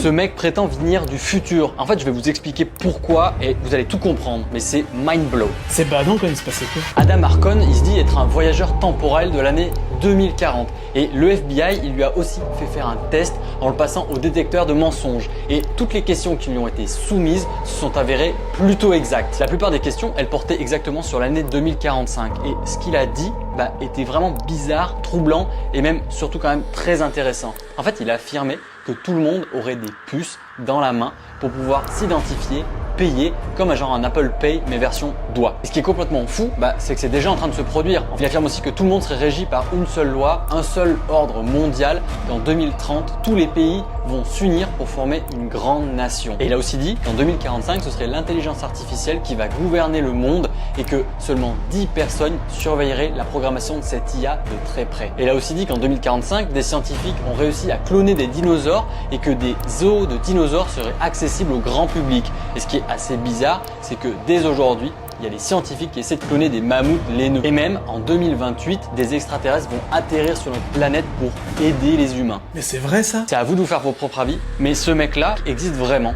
Ce mec prétend venir du futur. En fait, je vais vous expliquer pourquoi et vous allez tout comprendre, mais c'est mind blow. C'est badant quand il se passait quoi? Adam Arcon, il se dit être un voyageur temporel de l'année 2040. Et le FBI, il lui a aussi fait faire un test en le passant au détecteur de mensonges. Et toutes les questions qui lui ont été soumises se sont avérées plutôt exactes. La plupart des questions, elles portaient exactement sur l'année 2045. Et ce qu'il a dit était vraiment bizarre, troublant et même surtout quand même très intéressant. En fait, il a affirmé que tout le monde aurait des puces dans la main pour pouvoir s'identifier, payer comme un Apple Pay mais version doigt. Et ce qui est complètement fou, c'est que c'est déjà en train de se produire. Il affirme aussi que tout le monde serait régi par une seule loi, un seul ordre mondial, qu'en 2030, tous les pays vont s'unir pour former une grande nation. Et il a aussi dit qu'en 2045, ce serait l'intelligence artificielle qui va gouverner le monde et que seulement 10 personnes surveilleraient la programmation de cette IA de très près. Et il a aussi dit qu'en 2045, des scientifiques ont réussi à cloner des dinosaures et que des zoos de dinosaures seraient accessibles au grand public. Et ce qui est assez bizarre, c'est que dès aujourd'hui, il y a des scientifiques qui essaient de cloner des mammouths laineux. Et même en 2028, des extraterrestres vont atterrir sur notre planète pour aider les humains. Mais c'est vrai ça? C'est à vous de vous faire vos propres avis, mais ce mec-là existe vraiment.